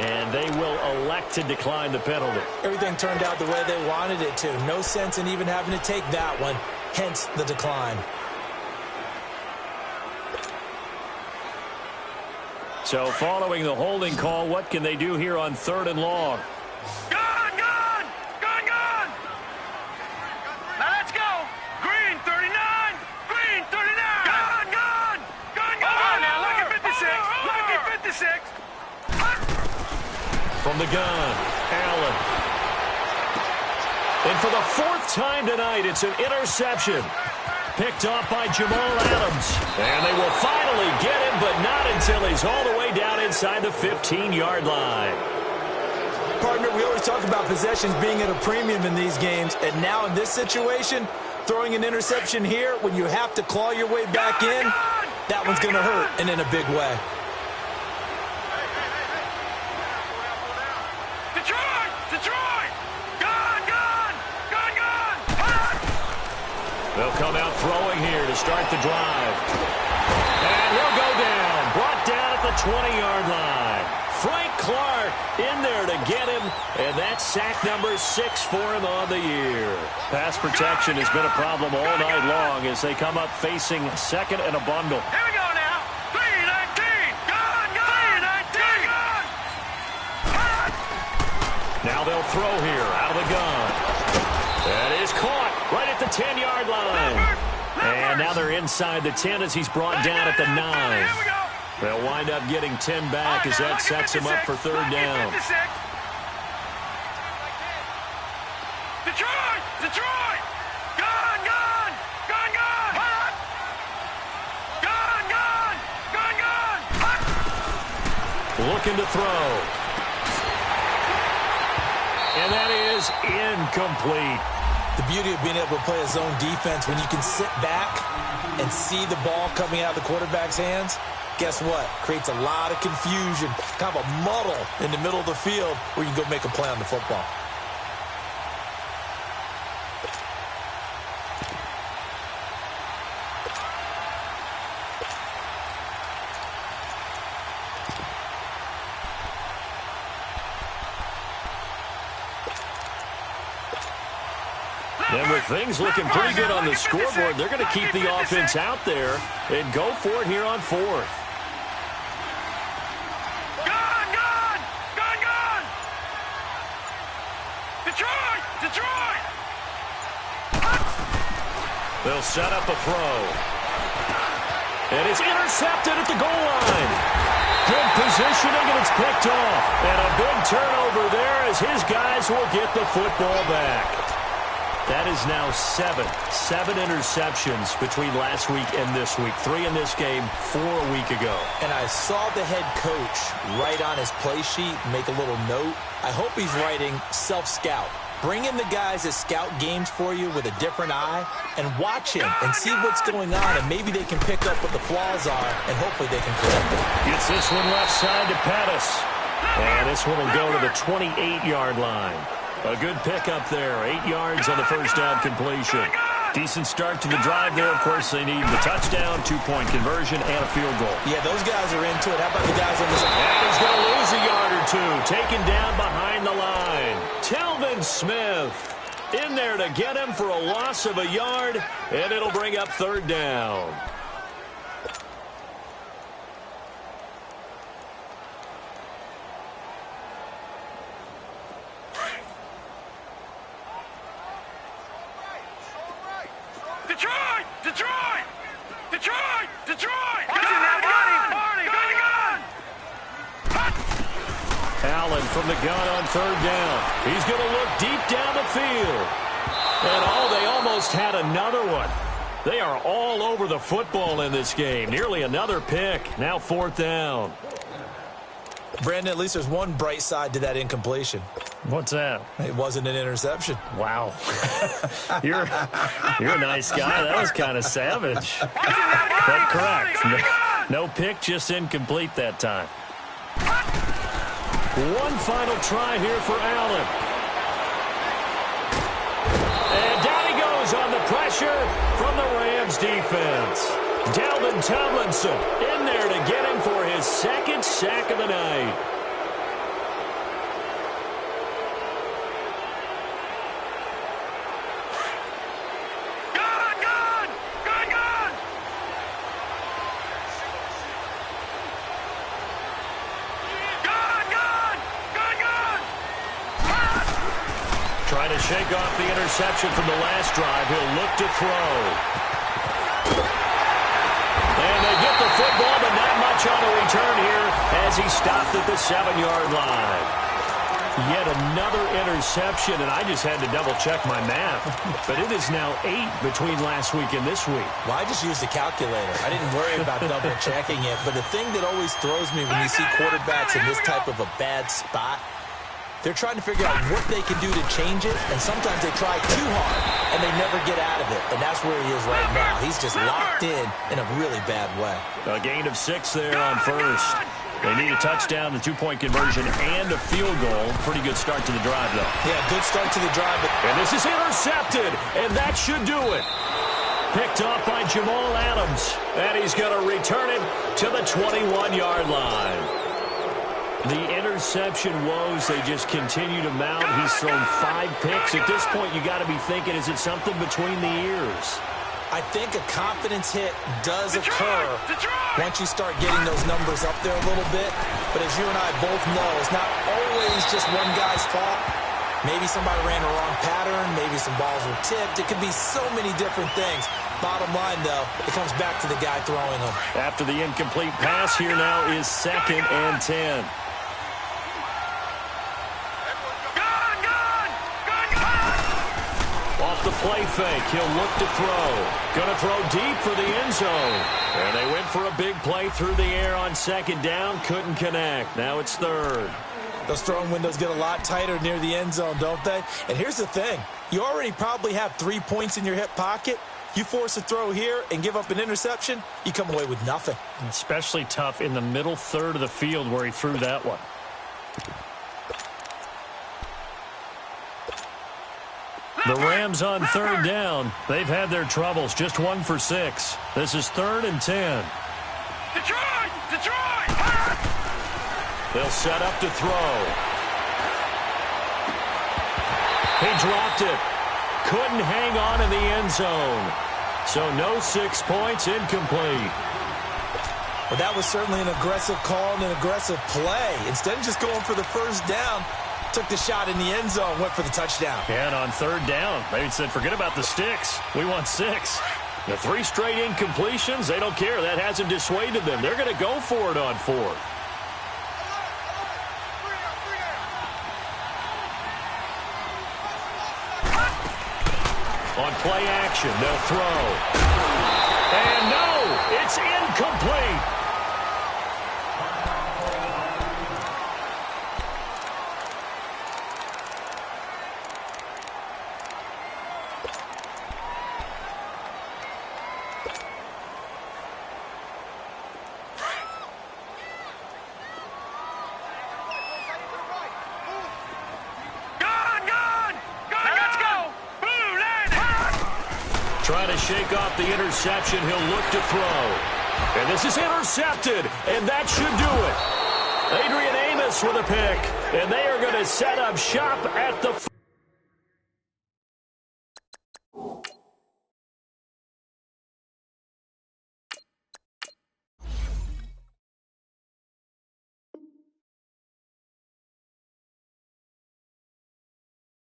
B: And they will elect to decline the penalty.
D: Everything turned out the way they wanted it to. No sense in even having to take that one, hence the decline.
B: So following the holding call, what can they do here on 3rd and long?
C: Gone, gone, gone, gone. Now let's go. Green 39, green 39. Gone, gone, gone, gone. Oh, now look at 56, look at 56.
B: From the gun, Allen. And for the 4th time tonight, it's an interception. Picked off by Jamal Adams. And they will finally get him, but not until he's all the way down inside the 15-yard line.
D: Partner, we always talk about possessions being at a premium in these games. And now in this situation, throwing an interception here when you have to claw your way back in, that one's going to hurt, and in a big way.
B: They'll come out throwing here to start the drive. And he'll go down. Brought down at the 20-yard line. Frank Clark in there to get him. And that's sack number 6 for him on the year. Pass protection has been a problem all night long as they come up facing second and a bundle.
C: Here we go now. 3-19. Gone, gone. 3-19.
B: Now they'll throw here out of the gun. That is caught right at the 10-yard line. And now they're inside the 10 as he's brought down at the 9. They'll wind up getting 10 back as that sets him up for 3rd down.
C: Detroit! Detroit! Gone, gone! Gone, gone! Gone, gone! Gone, gone!
B: Looking to throw. And that is incomplete.
D: The beauty of being able to play a zone defense when you can sit back and see the ball coming out of the quarterback's hands, guess what? Creates a lot of confusion, kind of a muddle in the middle of the field where you can go make a play on the football.
B: And with things looking pretty good on the scoreboard, they're going to keep the offense out there and go for it here on 4th.
C: Gone, gone! Gone, gone! Detroit! Detroit!
B: They'll set up a throw. And it's intercepted at the goal line. Good positioning, and it's picked off. And a big turnover there as his guys will get the football back. That is now 7 interceptions between last week and this week. 3 in this game, 4 a week ago.
D: And I saw the head coach write on his play sheet, make a little note. I hope he's writing self-scout. Bring in the guys that scout games for you with a different eye and watch him and see what's going on, and maybe they can pick up what the flaws are, and hopefully they can correct it.
B: Gets this one left side to Pettis. And this one will go to the 28-yard line. A good pickup there. 8 yards on the first down completion. Decent start to the drive there. Of course, they need the touchdown, 2-point conversion, and a field goal.
D: Yeah, those guys are into it. How about the guys on this?
B: And he's going to lose a yard or 2. Taken down behind the line. Telvin Smith in there to get him for a loss of a yard, and it'll bring up 3rd down.
C: Detroit! Detroit! Detroit! Detroit! Watch it now, Barney! Gun!
B: Allen from the gun on third down. He's going to look deep down the field. And they almost had another one. They are all over the football in this game. Nearly another pick. Now fourth down.
D: Brandon, at least there's one bright side to that incompletion.
B: What's that?
D: It wasn't an interception.
B: Wow. You're a nice guy. That was kind of savage. But correct. No pick, just incomplete that time. One final try here for Allen. And down he goes on the pressure from the Rams defense. Dalvin Tomlinson in there to get him for his second sack of the night. Trying to shake off the interception from the last drive. He'll look to throw. And they get the football, but not much on the return here as he stopped at the 7-yard line. Yet another interception, and I just had to double-check my math. But it is now 8 between last week and this week.
D: Well, I just used a calculator. I didn't worry about double-checking it. But the thing that always throws me when you see quarterbacks in this type of a bad spot, they're trying to figure out what they can do to change it, and sometimes they try too hard, and they never get out of it. And that's where he is right now. He's just locked in a really bad way.
B: A gain of 6 there on first. They need a touchdown, the 2-point conversion, and a field goal. Pretty good start to the drive, though.
D: Yeah, good start to the drive.
B: And this is intercepted, and that should do it. Picked off by Jamal Adams, and he's going to return it to the 21-yard line. The interception woes, they just continue to mount. He's thrown 5 picks. At this point, you got to be thinking, is it something between the ears?
D: I think a confidence hit does occur once you start getting those numbers up there a little bit. But as you and I both know, it's not always just one guy's fault. Maybe somebody ran a wrong pattern. Maybe some balls were tipped. It could be so many different things. Bottom line, though, it comes back to the guy throwing them.
B: After the incomplete pass, here now is 2nd and 10. The play fake. He'll look to throw. Going to throw deep for the end zone. And they went for a big play through the air on 2nd down. Couldn't connect. Now it's 3rd.
D: Those throwing windows get a lot tighter near the end zone, don't they? And here's the thing. You already probably have 3 points in your hip pocket. You force a throw here and give up an interception, you come away with nothing.
B: Especially tough in the middle third of the field where he threw that one. The Rams on 3rd down. They've had their troubles. Just 1 for 6. This is 3rd and 10.
C: Detroit! Detroit!
B: They'll set up to throw. He dropped it. Couldn't hang on in the end zone. So no 6 points, incomplete.
D: Well, that was certainly an aggressive call and an aggressive play. Instead of just going for the first down, took the shot in the end zone, went for the touchdown.
B: Yeah, and on 3rd down, they said, forget about the sticks. We want 6. The 3 straight incompletions, they don't care. That hasn't dissuaded them. They're going to go for it on 4th. On play action, they'll throw. And no, it's incomplete. Trying to shake off the interception. He'll look to throw. And this is intercepted, and that should do it. Adrian Amos with a pick, and they are going to set up shop at the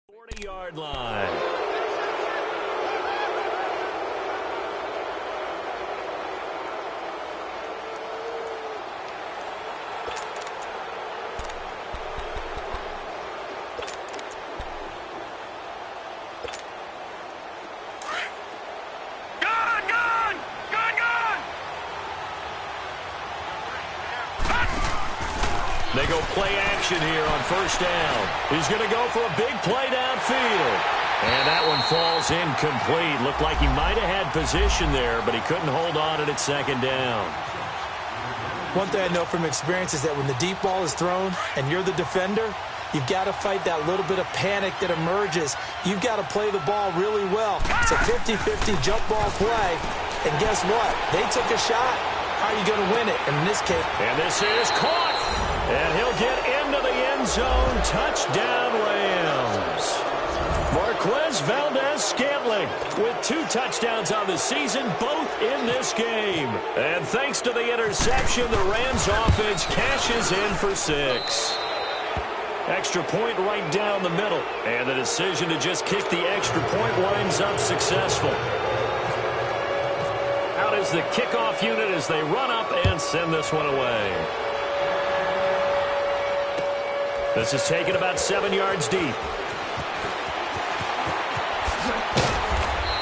B: 40-yard line. They go play action here on first down. He's going to go for a big play downfield. And that one falls incomplete. Looked like he might have had position there, but he couldn't hold on at second down.
D: One thing I know from experience is that when the deep ball is thrown and you're the defender, you've got to fight that little bit of panic that emerges. You've got to play the ball really well. It's a 50-50 jump ball play. And guess what? They took a shot. How are you going to win it? And in this case.
B: And this is caught. And he'll get into the end zone. Touchdown, Rams. Marquez Valdez-Scantling with 2 touchdowns on the season, both in this game. And thanks to the interception, the Rams offense cashes in for 6. Extra point right down the middle. And the decision to just kick the extra point winds up successful. Out is the kickoff unit as they run up and send this one away. This is taken about 7 yards deep.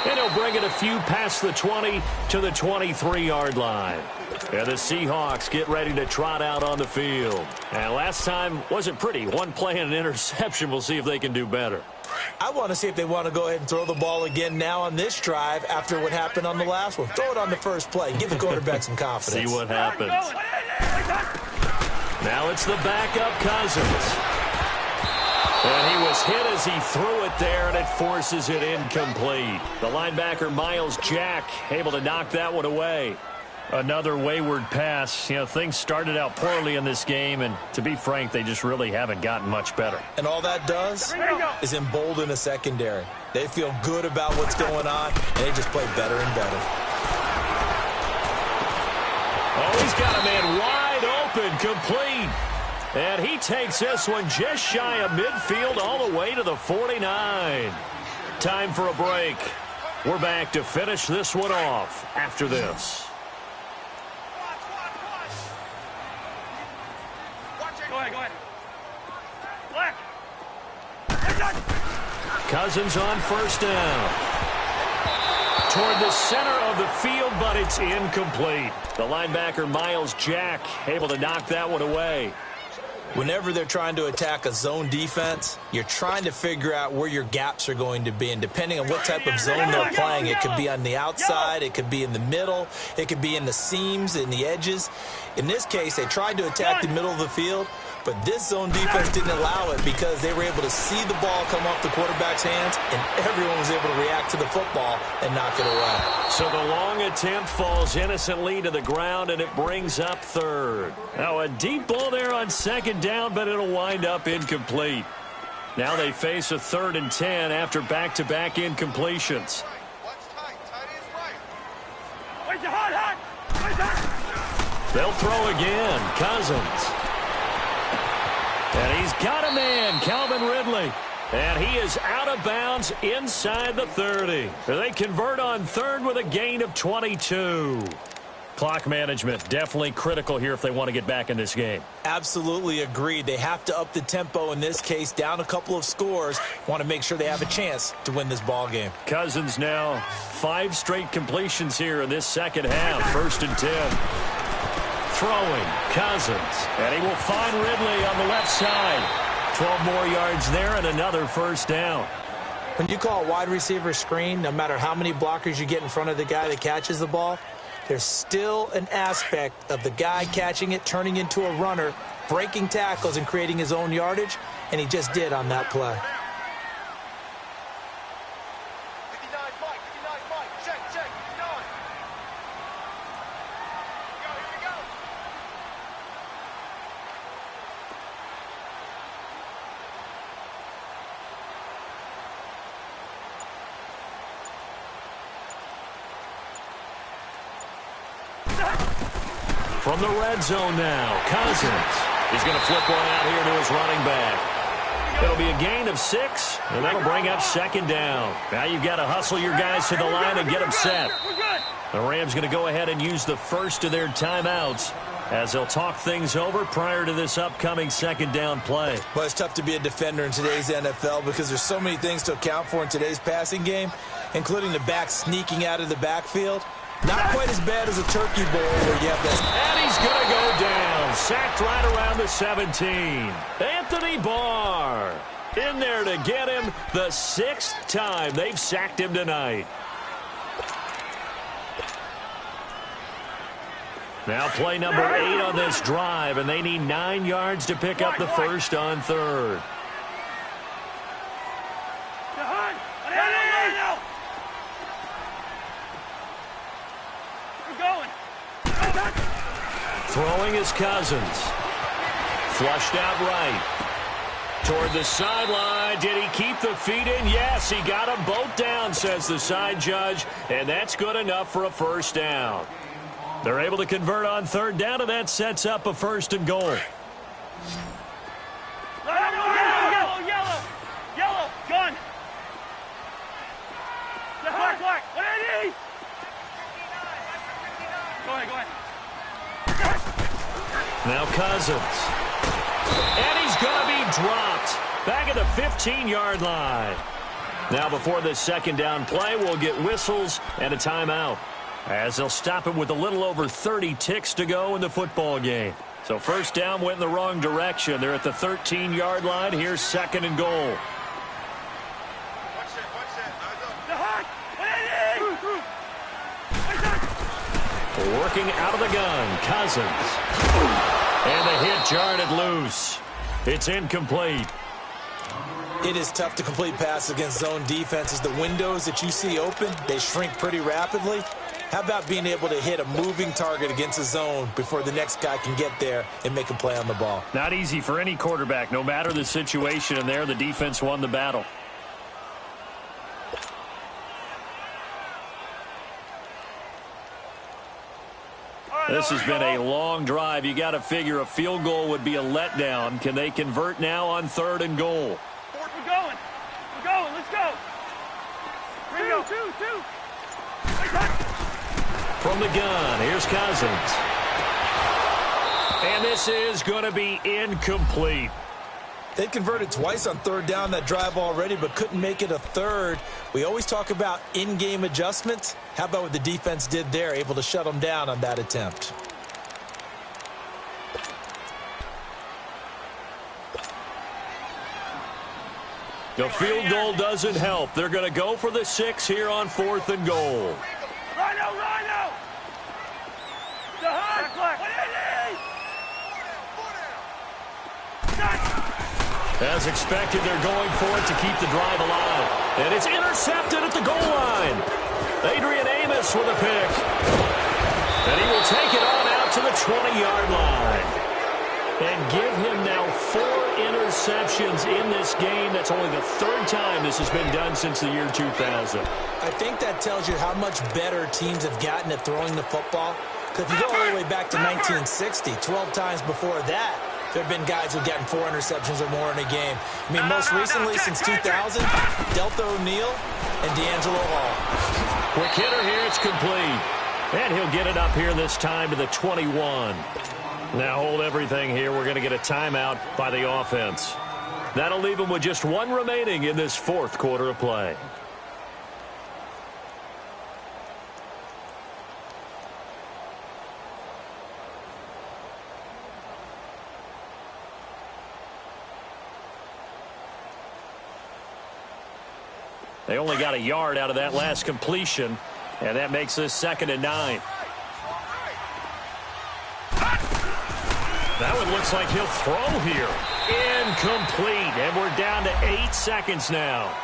B: And he'll bring it a few past the 20 to the 23-yard line. And the Seahawks get ready to trot out on the field. And last time wasn't pretty. One play and an interception. We'll see if they can do better.
D: I want to see if they want to go ahead and throw the ball again now on this drive after what happened on the last one. Throw it on the first play. Give the quarterback some confidence.
B: See what happens. Now it's the backup Cousins. And he was hit as he threw it there, and it forces it incomplete. The linebacker, Miles Jack, able to knock that one away. Another wayward pass. You know, things started out poorly in this game, and to be frank, they just really haven't gotten much better.
D: And all that does is embolden the secondary. They feel good about what's going on, and they just play better and better.
B: Oh, he's got a man wide open, complete. And he takes this one just shy of midfield all the way to the 49. Time for a break. We're back to finish this one off after this.
C: Go ahead.
B: Cousins on first down. Toward the center of the field, but it's incomplete. The linebacker, Miles Jack, able to knock that one away.
D: Whenever they're trying to attack a zone defense, you're trying to figure out where your gaps are going to be. And depending on what type of zone they're playing, it could be on the outside, it could be in the middle, it could be in the seams, in the edges. In this case, they tried to attack the middle of the field, but this zone defense didn't allow it because they were able to see the ball come off the quarterback's hands, and everyone was able to react to the football and knock it away.
B: So the long attempt falls innocently to the ground, and it brings up third. Now a deep ball there on second down, but it'll wind up incomplete. Now they face a 3rd and 10 after back-to-back incompletions. They'll throw again. Cousins. And he's got a man, Calvin Ridley. And he is out of bounds inside the 30. They convert on third with a gain of 22. Clock management definitely critical here if they want to get back in this game.
D: Absolutely agreed. They have to up the tempo in this case, down a couple of scores. Want to make sure they have a chance to win this ball game.
B: Cousins now 5 straight completions here in this second half. 1st and 10. Throwing Cousins. And he will find Ridley on the left side. 12 more yards there and another first down.
D: When you call a wide receiver screen, no matter how many blockers you get in front of the guy that catches the ball, there's still an aspect of the guy catching it, turning into a runner, breaking tackles and creating his own yardage, and he just did on that play.
B: From the red zone now, Cousins. He's going to flip one out here to his running back. It'll be a gain of 6, and that'll bring up 2nd down. Now you've got to hustle your guys to the line and get them set. The Rams going to go ahead and use the first of their timeouts as they'll talk things over prior to this upcoming 2nd down play.
D: Well, it's tough to be a defender in today's NFL because there's so many things to account for in today's passing game, including the back sneaking out of the backfield. Not quite as bad as a turkey bowl where you have this.
B: And he's going to go down. sacked right around the 17. Anthony Barr in there to get him the 6th time they've sacked him tonight. Now play number 8 on this drive, and they need 9 yards to pick up the first on 3rd. Throwing his Cousins. Flushed out right. Toward the sideline. Did he keep the feet in? Yes, he got them both down, says the side judge, and that's good enough for a first down. They're able to convert on 3rd down, and that sets up a 1st and goal.
C: Yellow, gun. Black, what do I need? Go ahead.
B: Now Cousins. And he's going to be dropped. Back at the 15-yard line. Now before this 2nd down play, we'll get whistles and a timeout, as they'll stop it with a little over 30 ticks to go in the football game. So 1st down went in the wrong direction. They're at the 13-yard line. Here's 2nd and goal. Working out of the gun, Cousins. And the hit jarred loose. It's incomplete.
D: It is tough to complete passes against zone defenses. The windows that you see open, they shrink pretty rapidly. How about being able to hit a moving target against a zone before the next guy can get there and make a play on the ball?
B: Not easy for any quarterback. No matter the situation in there, the defense won the battle. This has been a long drive. You got to figure a field goal would be a letdown. Can they convert now on 3rd and goal?
C: We're going. Let's go. Two.
B: From the gun, here's Cousins. And this is going to be incomplete.
D: They converted twice on 3rd down that drive already, but couldn't make it a 3rd. We always talk about in-game adjustments. How about what the defense did there, able to shut them down on that attempt?
B: The field goal doesn't help. They're going to go for the 6 here on 4th and goal.
C: Rhino! The high black! What do you need?
B: As expected, they're going for it to keep the drive alive. And it's intercepted at the goal line. Adrian Amos with a pick. And he will take it on out to the 20-yard line. And give him now 4 interceptions in this game. That's only the 3rd time this has been done since the year 2000.
D: I think that tells you how much better teams have gotten at throwing the football. Because if you go all the way back to 1960, 12 times before that, there have been guys who've gotten 4 interceptions or more in a game. I mean, most recently, since 2000, Delta O'Neal and D'Angelo Hall.
B: Quick hitter here, it's complete. And he'll get it up here this time to the 21. Now hold everything here. We're going to get a timeout by the offense. That'll leave them with just 1 remaining in this 4th quarter of play. They only got a yard out of that last completion, and that makes this 2nd and 9. That one looks like he'll throw here. Incomplete, and we're down to 8 seconds now.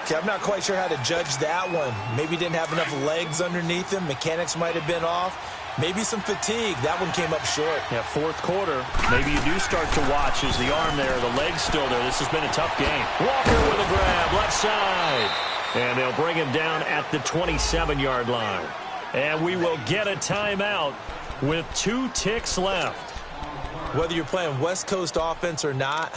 D: Okay, I'm not quite sure how to judge that one. Maybe didn't have enough legs underneath him. Mechanics might have been off. Maybe some fatigue. That one came up short.
B: Yeah, 4th quarter. Maybe you do start to watch as the arm there, the leg's still there. This has been a tough game. Walker with a grab, left side. And they'll bring him down at the 27-yard line. And we will get a timeout with 2 ticks left.
D: Whether you're playing West Coast offense or not,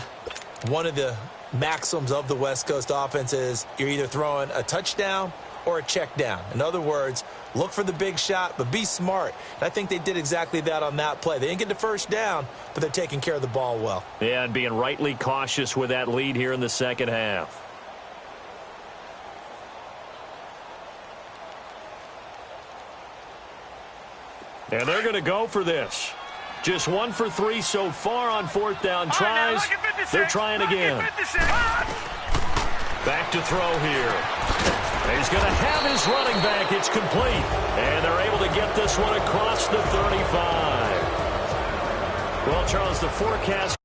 D: one of the maxims of the West Coast offense is you're either throwing a touchdown or a check down. In other words, look for the big shot, but be smart. And I think they did exactly that on that play. They didn't get the first down, but they're taking care of the ball well.
B: Yeah, and being rightly cautious with that lead here in the 2nd half. And they're going to go for this. Just 1 for 3 so far on fourth down tries. They're trying again. Back to throw here. He's going to have his running back. It's complete. And they're able to get this one across the 35. Well, Charles, the forecast